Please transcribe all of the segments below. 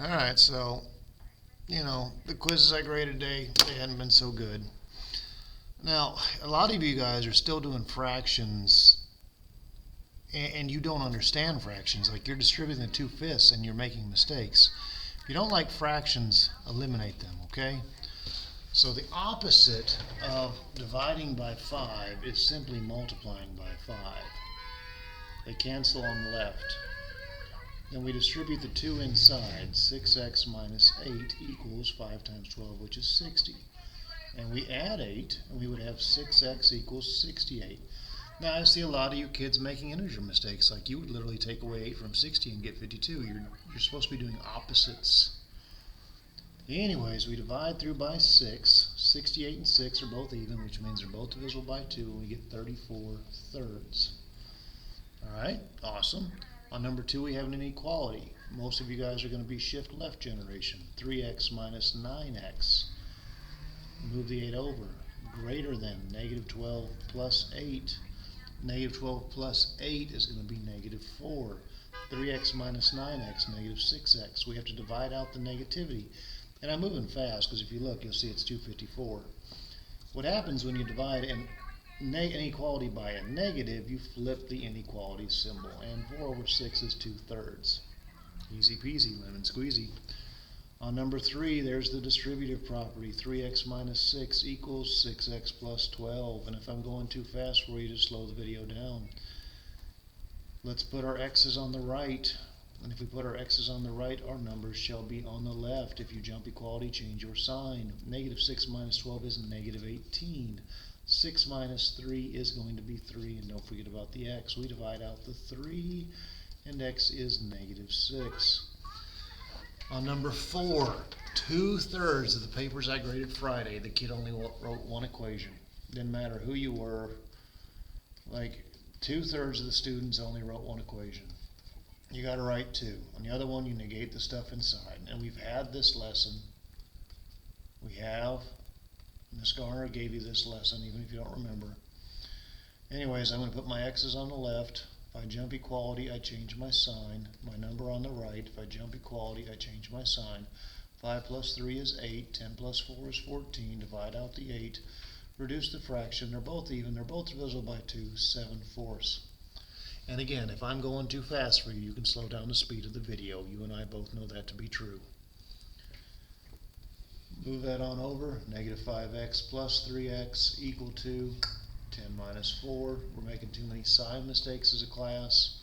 Alright, so, the quizzes I graded today, they hadn't been so good. Now, a lot of you guys are still doing fractions, and you don't understand fractions. Like, you're distributing the 2/5 and you're making mistakes. If you don't like fractions, eliminate them, okay? So the opposite of dividing by 5 is simply multiplying by 5. They cancel on the left. Then we distribute the 2 inside. 6x minus 8 equals 5 times 12, which is 60. And we add 8, and we would have 6x equals 68. Now, I see a lot of you kids making integer mistakes. Like, you would literally take away 8 from 60 and get 52. You're supposed to be doing opposites. Anyways, we divide through by 6. 68 and 6 are both even, which means they're both divisible by 2, and we get 34 thirds. Alright, awesome. On number 2, we have an inequality. Most of you guys are going to be shift left generation. 3x minus 9x. Move the 8 over. Greater than negative 12 plus 8. Negative 12 plus 8 is going to be negative 4. 3x minus 9x, negative 6x. We have to divide out the negativity. And I'm moving fast because if you look, you'll see it's 254. What happens when you divide an inequality by a negative, you flip the inequality symbol, and 4 over 6 is 2/3. Easy peasy, lemon squeezy. On number 3, there's the distributive property. 3x minus 6 equals 6x plus 12. And if I'm going too fast for you, just slow the video down. Let's put our x's on the right. And if we put our x's on the right, our numbers shall be on the left. If you jump equality, change your sign. Negative 6 minus 12 is negative 18. 6 minus 3 is going to be 3, and don't forget about the x. We divide out the 3, and x is negative 6. On number 4, 2/3 of the papers I graded Friday, the kid only wrote one equation. Didn't matter who you were. Like, 2/3 of the students only wrote one equation. You got to write 2. On the other one, you negate the stuff inside. And we've had this lesson. We have. Ms. Garner gave you this lesson, even if you don't remember. Anyways, I'm going to put my x's on the left. If I jump equality, I change my sign. My number on the right. If I jump equality, I change my sign. 5 plus 3 is 8. 10 plus 4 is 14. Divide out the 8. Reduce the fraction. They're both even. They're both divisible by 2. 7/4. And again, if I'm going too fast for you, you can slow down the speed of the video. You and I both know that to be true. Move that on over. Negative 5x plus 3x equal to 10 minus 4. We're making too many sign mistakes as a class.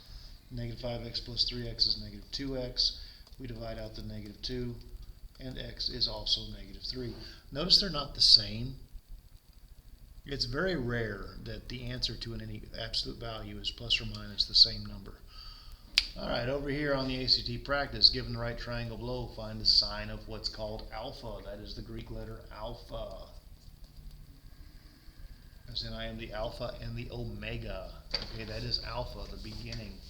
Negative 5x plus 3x is negative 2x. We divide out the negative 2, and x is also negative 3. Notice they're not the same. It's very rare that the answer to any absolute value is plus or minus the same number. Alright, over here on the ACT practice, given the right triangle below, find the sign of what's called alpha. That is the Greek letter alpha. As in, I am the alpha and the omega. Okay, that is alpha, the beginning.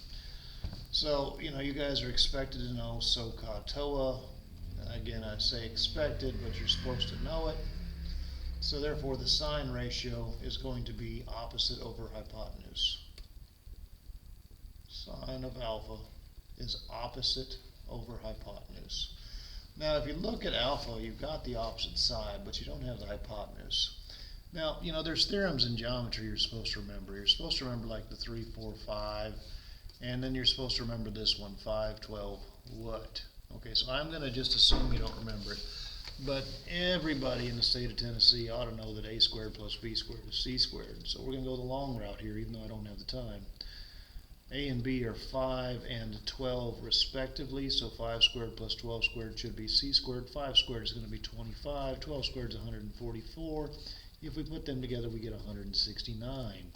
So, you guys are expected to know SOHCAHTOA. Again, I say expected, but you're supposed to know it. So therefore, the sign ratio is going to be opposite over hypotenuse. Sine of alpha is opposite over hypotenuse. Now, if you look at alpha, you've got the opposite side, but you don't have the hypotenuse. Now, there's theorems in geometry you're supposed to remember. You're supposed to remember like the 3, 4, 5, and then you're supposed to remember this one, 5, 12, what? Okay, so I'm going to just assume you don't remember it. But everybody in the state of Tennessee ought to know that a squared plus b squared is c squared. So we're going to go the long route here, even though I don't have the time. A and b are 5 and 12 respectively, so 5 squared plus 12 squared should be c squared. 5 squared is going to be 25. 12 squared is 144. If we put them together, we get 169.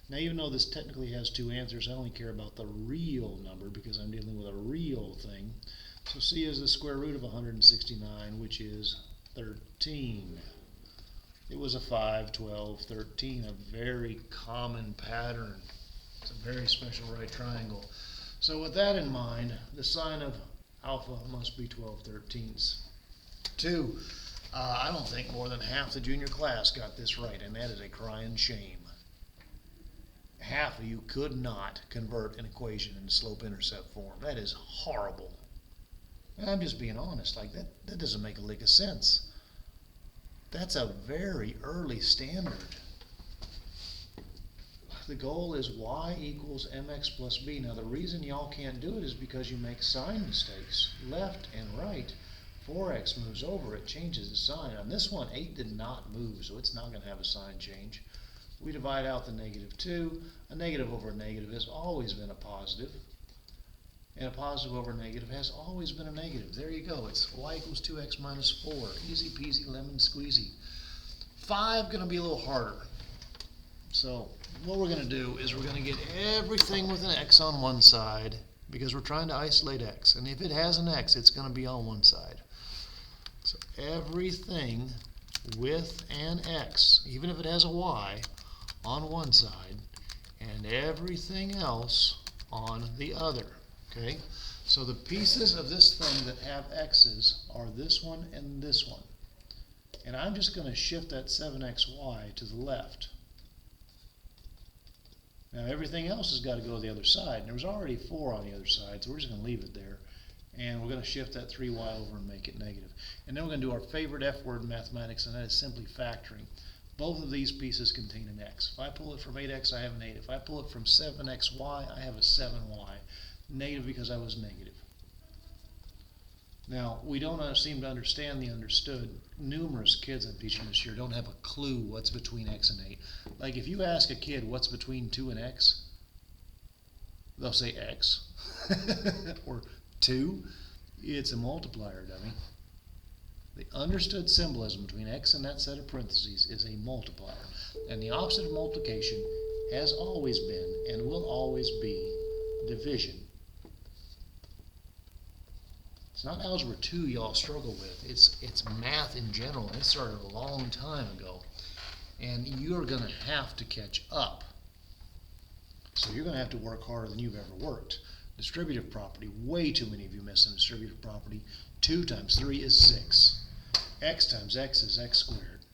Now, even though this technically has 2 answers, I only care about the real number because I'm dealing with a real thing. So c is the square root of 169, which is 13. It was a 5, 12, 13, a very common pattern. It's a very special right triangle. So with that in mind, the sign of alpha must be 12/13. 2, I don't think more than half the junior class got this right, and that is a crying shame. Half of you could not convert an equation into slope-intercept form. That is horrible. And I'm just being honest, like that doesn't make a lick of sense. That's a very early standard. The goal is y equals mx plus b. Now the reason y'all can't do it is because you make sign mistakes. Left and right, 4x moves over, it changes the sign. On this one, 8 did not move, so it's not going to have a sign change. We divide out the -2. A negative over a negative has always been a positive. And a positive over a negative has always been a negative. There you go. It's y equals 2x minus 4. Easy peasy lemon squeezy. 5 going to be a little harder. So what we're going to do is we're going to get everything with an x on one side because we're trying to isolate x. And if it has an x, it's going to be on one side. So everything with an x, even if it has a y, on one side, and everything else on the other. Okay? So the pieces of this thing that have x's are this one and this one. And I'm just going to shift that 7xy to the left. Now everything else has got to go to the other side. And there was already 4 on the other side, so we're just going to leave it there. And we're going to shift that 3y over and make it negative. And then we're going to do our favorite F word in mathematics, and that is simply factoring. Both of these pieces contain an x. If I pull it from 8x, I have an 8. If I pull it from 7xy, I have a 7y. Negative because I was negative. Now, we don't seem to understand the understood. Numerous kids I'm teaching this year don't have a clue what's between x and 8. Like if you ask a kid what's between 2 and x, they'll say x. Or 2. It's a multiplier, dummy. The understood symbolism between x and that set of parentheses is a multiplier. And the opposite of multiplication has always been and will always be division. It's not Algebra 2 y'all struggle with. It's math in general. It started a long time ago. And you're going to have to catch up. So you're going to have to work harder than you've ever worked. Distributive property. Way too many of you miss in distributive property. 2 times 3 is 6. X times x is x squared.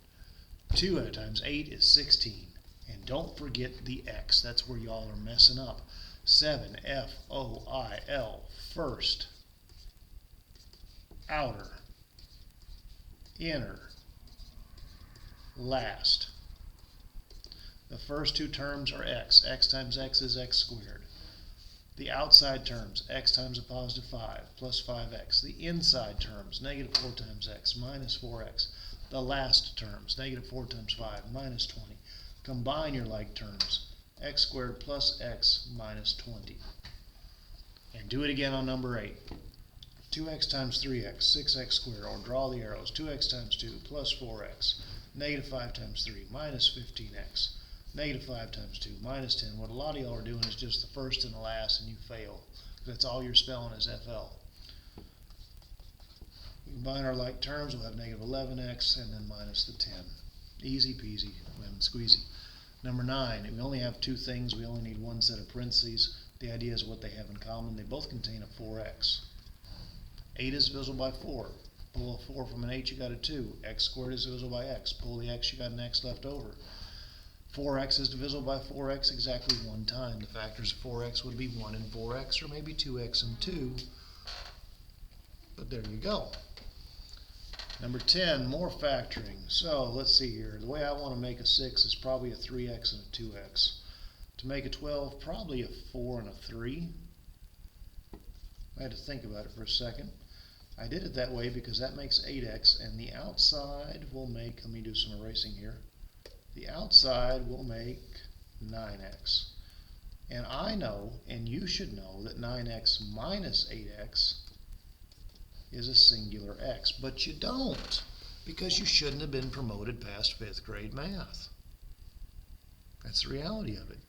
2 times 8 is 16. And don't forget the x. That's where y'all are messing up. 7, F-O-I-L, first. Outer, inner, last. The first 2 terms are x. X times x is x squared. The outside terms, x times a positive 5 plus 5x. The inside terms, negative 4 times x minus 4x. The last terms, negative 4 times 5 minus 20. Combine your like terms, x squared plus x minus 20. And do it again on number 8. 2x times 3x, 6x squared, or draw the arrows. 2x times 2 plus 4x, negative 5 times 3 minus 15x, negative 5 times 2 minus 10. What a lot of y'all are doing is just the first and the last, and you fail. That's all you're spelling is FL. We combine our like terms, we'll have negative 11x and then minus the 10. Easy peasy, lemon squeezy. Number 9, we only have 2 things, we only need 1 set of parentheses. The idea is what they have in common. They both contain a 4x. 8 is divisible by 4. Pull a 4 from an 8, you got a 2. X squared is divisible by x. Pull the x, you got an x left over. 4x is divisible by 4x exactly 1 time. The factors of 4x would be 1 and 4x, or maybe 2x and 2. But there you go. Number 10, more factoring. So let's see here. The way I want to make a 6 is probably a 3x and a 2x. To make a 12, probably a 4 and a 3. I had to think about it for a second. I did it that way because that makes 8x, and the outside will make, let me do some erasing here, the outside will make 9x. And I know, and you should know, that 9x minus 8x is a singular x, but you don't, because you shouldn't have been promoted past 5th grade math. That's the reality of it.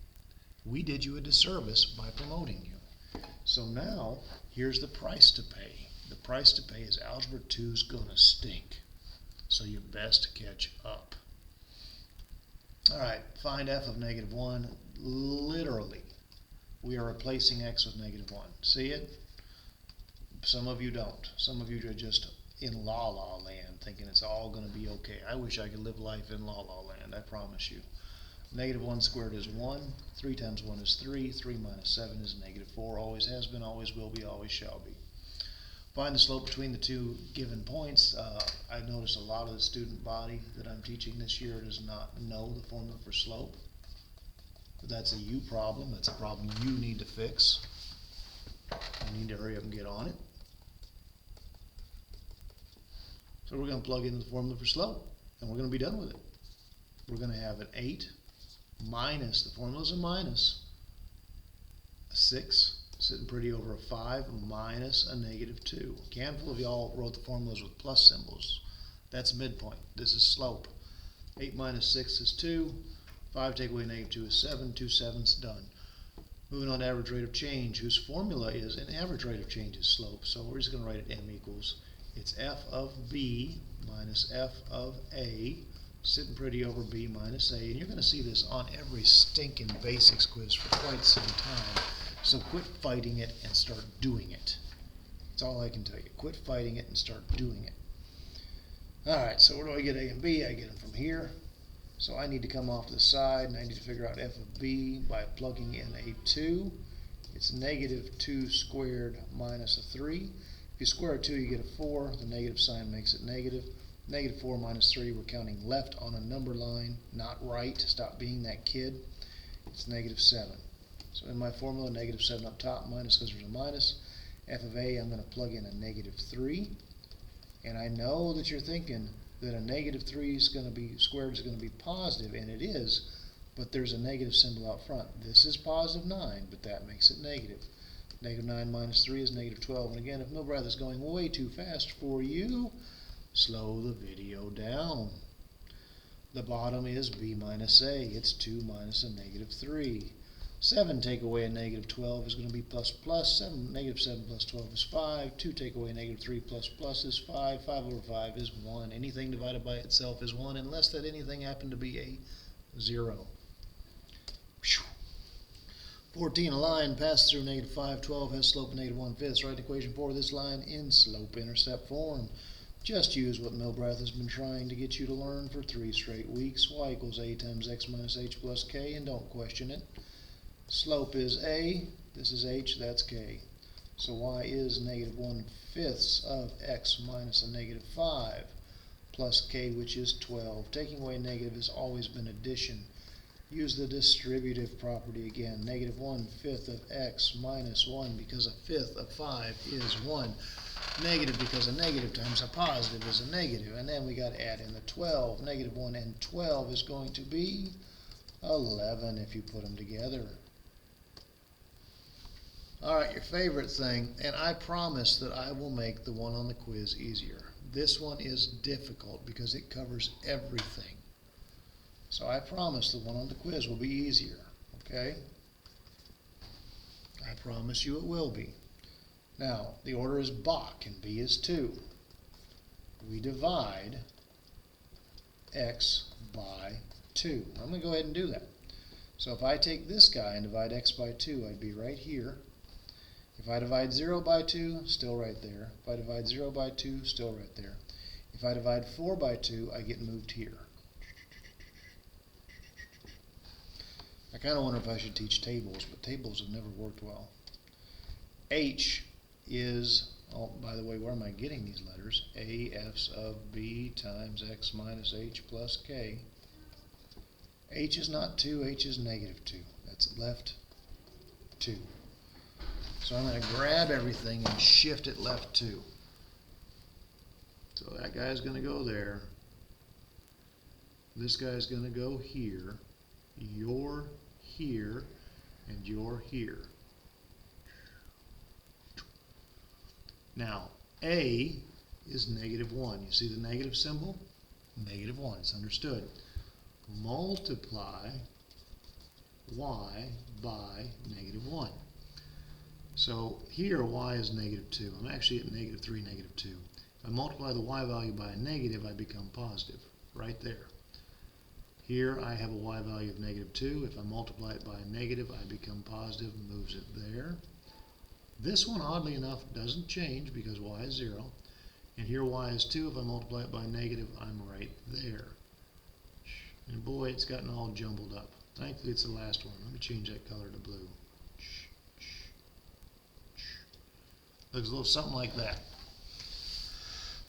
We did you a disservice by promoting you. So now, here's the price to pay. The price to pay is Algebra 2's gonna stink. So you best catch up. Alright, find f of negative 1. Literally, we are replacing x with negative 1. See it? Some of you don't. Some of you are just in la-la land thinking it's all gonna be okay. I wish I could live life in la-la land, I promise you. Negative 1 squared is 1. 3 times 1 is 3. 3 minus 7 is negative 4. Always has been, always will be, always shall be. Find the slope between the two given points. I notice a lot of the student body that I'm teaching this year does not know the formula for slope. But that's a you problem. That's a problem you need to fix. You need to hurry up and get on it. So we're going to plug in the formula for slope, and we're going to be done with it. We're going to have an 8 minus, the formula's a minus, a 6, sitting pretty over a 5, minus a negative 2. A handful of y'all wrote the formulas with plus symbols. That's midpoint. This is slope. 8 minus 6 is 2. 5 take away negative 2 is 7. 2 sevenths done. Moving on to average rate of change, whose formula is an average rate of change is slope. So we're just going to write it m equals, it's f of b minus f of a, sitting pretty over b minus a. And you're going to see this on every stinking basics quiz for quite some time. So quit fighting it and start doing it. That's all I can tell you. Quit fighting it and start doing it. Alright, so where do I get a and b? I get them from here. So I need to come off the side, and I need to figure out f of b by plugging in a 2. It's negative 2 squared minus a 3. If you square a 2, you get a 4. The negative sign makes it negative. Negative 4 minus 3, we're counting left on a number line, not right. Stop being that kid. It's negative 7. So in my formula, negative 7 up top, minus because there's a minus. F of a, I'm going to plug in a negative 3. And I know that you're thinking that a negative 3 is going to be squared is going to be positive, and it is, but there's a negative symbol out front. This is positive 9, but that makes it negative. Negative 9 minus 3 is negative 12. And again, if Milbrath is going way too fast for you, slow the video down. The bottom is b minus a. It's 2 minus a negative 3. 7 take away a negative 12 is going to be plus plus. Negative 7 plus 12 is 5. 2 take away negative 3 plus plus is 5. 5 over 5 is 1. Anything divided by itself is 1 unless that anything happened to be a 0. 14, a line passes through negative 5. 12 has slope of negative 1/5. Write equation for this line in slope-intercept form. Just use what Milbrath has been trying to get you to learn for 3 straight weeks. Y equals a times x minus h plus k, and don't question it. Slope is a, this is h, that's k. So y is negative 1/5 of x minus a negative 5 plus k, which is 12. Taking away negative has always been addition. Use the distributive property again. Negative 1/5 of x minus 1, because a fifth of 5 is 1. Negative because a negative times a positive is a negative. And then we got to add in the 12. Negative 1 and 12 is going to be 11 if you put them together. Alright, your favorite thing, and I promise that I will make the one on the quiz easier. This one is difficult because it covers everything. So I promise the one on the quiz will be easier, okay? I promise you it will be. Now, the order is Bach, and B is 2. We divide x by 2. I'm going to go ahead and do that. So if I take this guy and divide x by 2, I'd be right here. If I divide 0 by 2, still right there. If I divide 0 by 2, still right there. If I divide 4 by 2, I get moved here. I kind of wonder if I should teach tables, but tables have never worked well. H is, oh, by the way, where am I getting these letters? A f's of b times x minus h plus k. H is not 2, H is negative 2. That's left 2. So I'm going to grab everything and shift it left 2. So that guy's going to go there. This guy's going to go here. You're here, and you're here. Now, A is negative 1. You see the negative symbol? Negative 1. It's understood. Multiply y by negative 1. So here y is negative 2. I'm actually at negative 3, negative 2. If I multiply the y value by a negative, I become positive, right there. Here I have a y value of negative 2. If I multiply it by a negative, I become positive, moves it there. This one, oddly enough, doesn't change because y is 0. And here y is 2. If I multiply it by a negative, I'm right there. And boy, it's gotten all jumbled up. Thankfully, it's the last one. Let me change that color to blue. Looks a little something like that.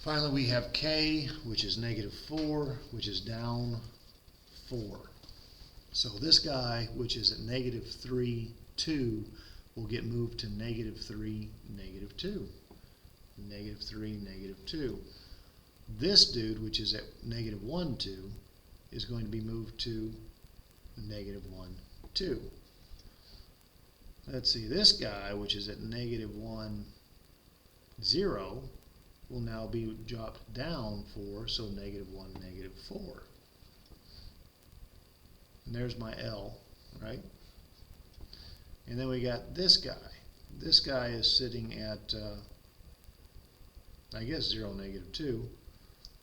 Finally, we have k, which is negative 4, which is down 4. So this guy, which is at negative 3, 2, will get moved to negative 3, negative 2. Negative 3, negative 2. This dude, which is at negative 1, 2, is going to be moved to negative 1, 2. Let's see, this guy, which is at negative 1, 0, will now be dropped down 4, so negative 1, negative 4. And there's my L, right? And then we got this guy. This guy is sitting at, I guess, 0, negative 2.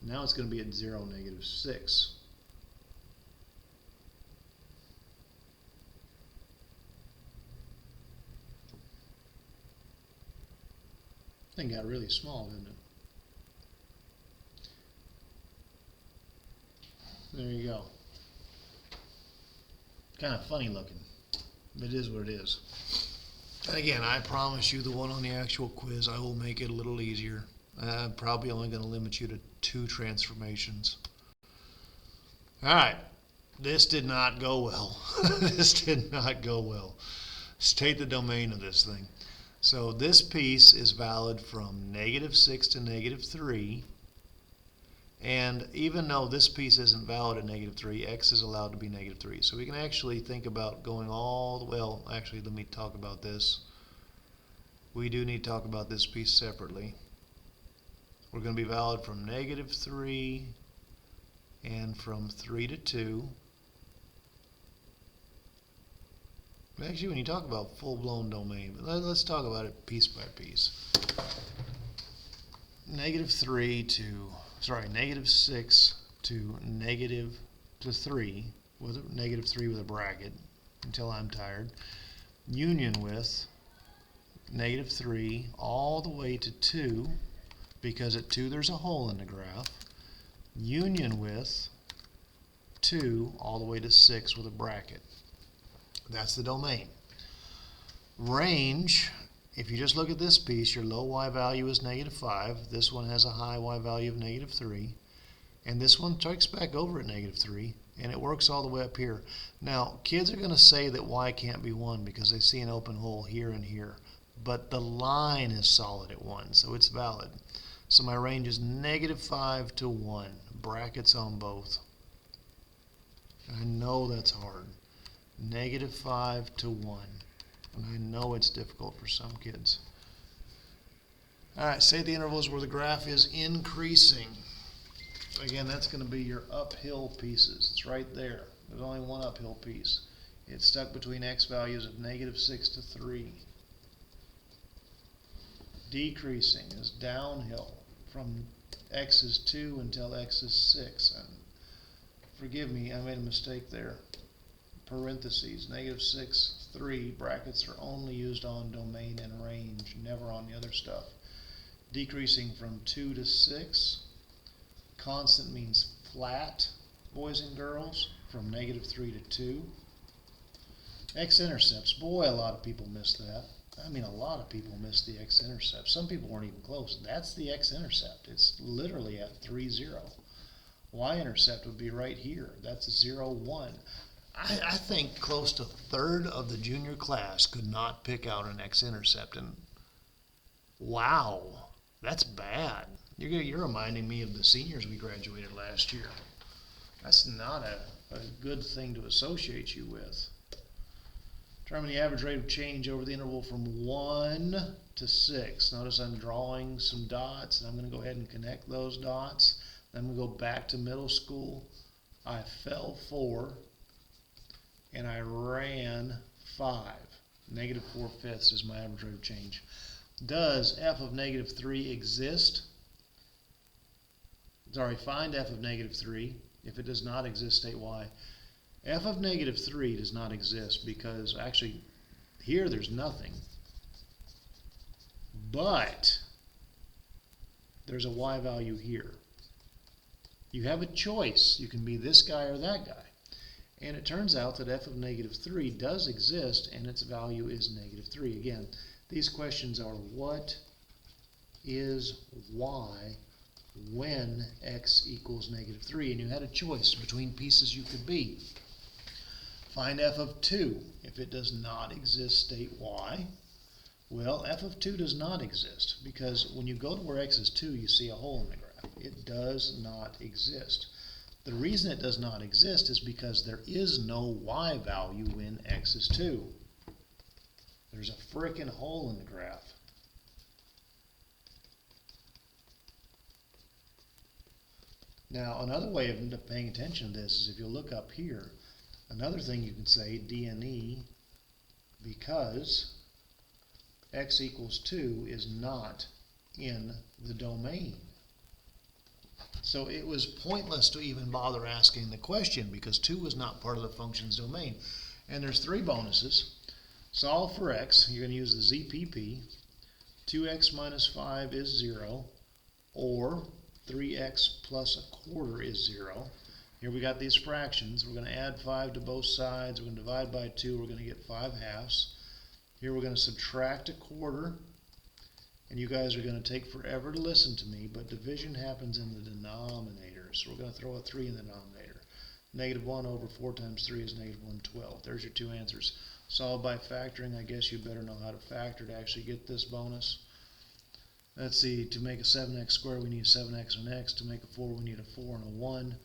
Now it's going to be at 0, negative 6. Thing got really small, didn't it? There you go. Kind of funny looking. It is what it is. And again, I promise you the one on the actual quiz, I will make it a little easier. I'm probably only going to limit you to 2 transformations. Alright, this did not go well. This did not go well. State the domain of this thing. So this piece is valid from negative 6 to negative 3. And even though this piece isn't valid at negative 3, x is allowed to be negative 3. So we can actually think about going all the way. Well, actually, let me talk about this. We do need to talk about this piece separately. We're going to be valid from negative 3 and from 3 to 2. Actually, when you talk about full-blown domain, but let's talk about it piece by piece. Negative 6 to negative 3 with a negative 3 with a bracket until I'm tired. Union with negative 3 all the way to 2, because at 2 there's a hole in the graph. Union with 2 all the way to 6 with a bracket. That's the domain. Range, if you just look at this piece, your low y value is negative 5. This one has a high y value of negative 3. And this one strikes back over at negative 3. And it works all the way up here. Now, kids are going to say that y can't be 1 because they see an open hole here and here. But the line is solid at 1, so it's valid. So my range is negative 5 to 1. Brackets on both. I know that's hard. Negative 5 to 1. And I know it's difficult for some kids. Alright, say the intervals where the graph is increasing. Again, that's going to be your uphill pieces. It's right there. There's only one uphill piece. It's stuck between x values of negative 6 to 3. Decreasing is downhill from x is 2 until x is 6. And forgive me, I made a mistake there. Parentheses, negative 6, 3, brackets are only used on domain and range, never on the other stuff. Decreasing from 2 to 6. Constant means flat, boys and girls, from negative 3 to 2. X-intercepts, boy, a lot of people miss that. I mean, a lot of people miss the x-intercept. Some people weren't even close. That's the x-intercept. It's literally at 3, 0. Y-intercept would be right here. That's 0, 1. I think close to a third of the junior class could not pick out an x-intercept. And wow, that's bad. You're reminding me of the seniors we graduated last year. That's not a good thing to associate you with. Determine the average rate of change over the interval from 1 to 6. Notice I'm drawing some dots, and I'm going to go ahead and connect those dots. Then I'm going to go back to middle school. I fell 4, and I ran 5. Negative 4/5 is my average rate of change. Does f of negative 3 exist? Sorry, find f of negative 3. If it does not exist, state why. F of negative 3 does not exist because actually here there's nothing. But there's a y value here. You have a choice. You can be this guy or that guy. And it turns out that f of negative 3 does exist and its value is negative 3. Again, these questions are what is y? when x equals negative 3, and you had a choice between pieces you could be. Find f of 2. If it does not exist, state why. Well, f of 2 does not exist, because when you go to where x is 2, you see a hole in the graph. It does not exist. The reason it does not exist is because there is no y value when x is 2. There's a frickin' hole in the graph. Now, another way of paying attention to this is if you look up here, another thing you can say, DNE, because x equals 2 is not in the domain. So it was pointless to even bother asking the question because 2 was not part of the function's domain. And there's 3 bonuses. Solve for x. You're going to use the ZPP. 2x minus 5 is 0, or 3x plus a quarter is 0. Here we got these fractions. We're going to add 5 to both sides. We're going to divide by 2. We're going to get 5 halves. Here we're going to subtract a quarter. And you guys are going to take forever to listen to me, but division happens in the denominator. So we're going to throw a 3 in the denominator. Negative 1 over 4 times 3 is negative 112. There's your 2 answers. Solve by factoring. I guess you better know how to factor to actually get this bonus. Let's see, to make a 7x squared, we need a 7x and x. To make a 4, we need a 4 and a 1.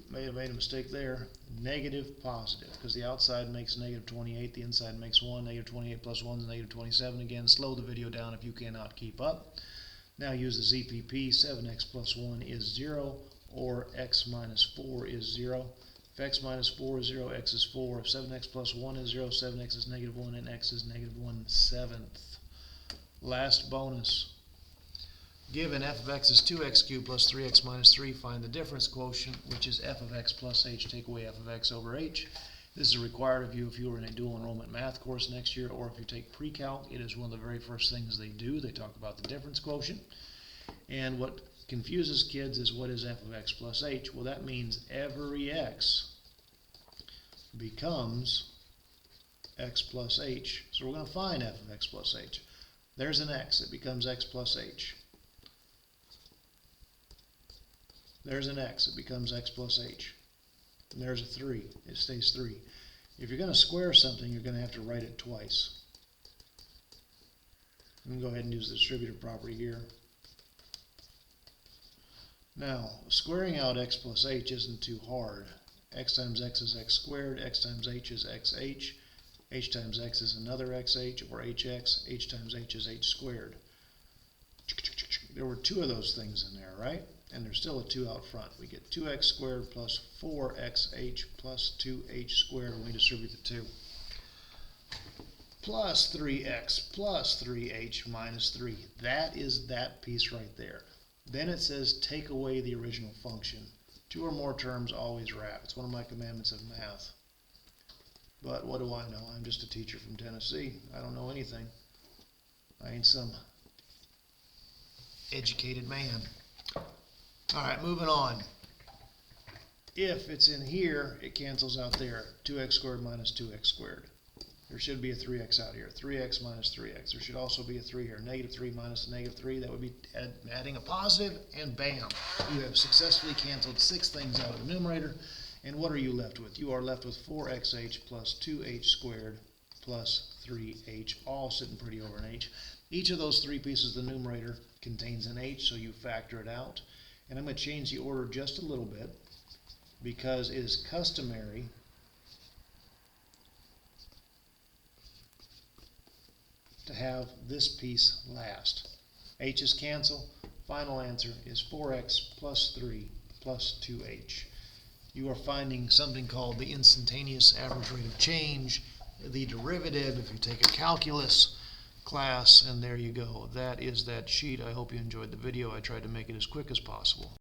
Made a mistake there. Negative positive, because the outside makes negative 28, the inside makes 1. Negative 28 plus 1 is negative 27. Again, slow the video down if you cannot keep up. Now use the ZPP. 7x plus 1 is 0, or x minus 4 is 0. If x minus 4 is 0, x is 4. If 7x plus 1 is 0, 7x is negative 1, and x is negative 1/7. Last bonus. Given f of x is 2x cubed plus 3x minus 3, find the difference quotient, which is f of x plus h. Take away f of x over h. This is required of you if you are in a dual enrollment math course next year, or if you take pre-calc. It is one of the very first things they do. They talk about the difference quotient. And what confuses kids is, what is f of x plus h? Well, that means every x becomes x plus h. So we're going to find f of x plus h. There's an x. It becomes x plus h. There's an x. It becomes x plus h. And there's a 3. It stays 3. If you're going to square something, you're going to have to write it twice. I'm going to go ahead and use the distributive property here. Now, squaring out x plus h isn't too hard. X times x is x squared. X times h is xh. H times x is another xh, or hx. H times h is h squared. There were 2 of those things in there, right? And there's still a 2 out front. We get 2x squared plus 4xh plus 2h squared when we distribute the 2. Plus 3x plus 3h minus 3. That is that piece right there. Then it says take away the original function. 2 or more terms always wrap. It's one of my commandments of math. But what do I know? I'm just a teacher from Tennessee. I don't know anything. I ain't some educated man. All right, moving on. If it's in here, it cancels out there. 2x squared minus 2x squared. There should be a 3x out here. 3x minus 3x. There should also be a 3 here. Negative 3 minus a negative 3. That would be adding a positive, and bam. You have successfully canceled 6 things out of the numerator. And what are you left with? You are left with 4xh plus 2h squared plus 3h, all sitting pretty over an h. Each of those 3 pieces of the numerator contains an h, so you factor it out. And I'm going to change the order just a little bit because it is customary to have this piece last. H's cancel. Final answer is 4x plus 3 plus 2h. You are finding something called the instantaneous average rate of change, the derivative if you take a calculus class, and there you go. That is that sheet. I hope you enjoyed the video. I tried to make it as quick as possible.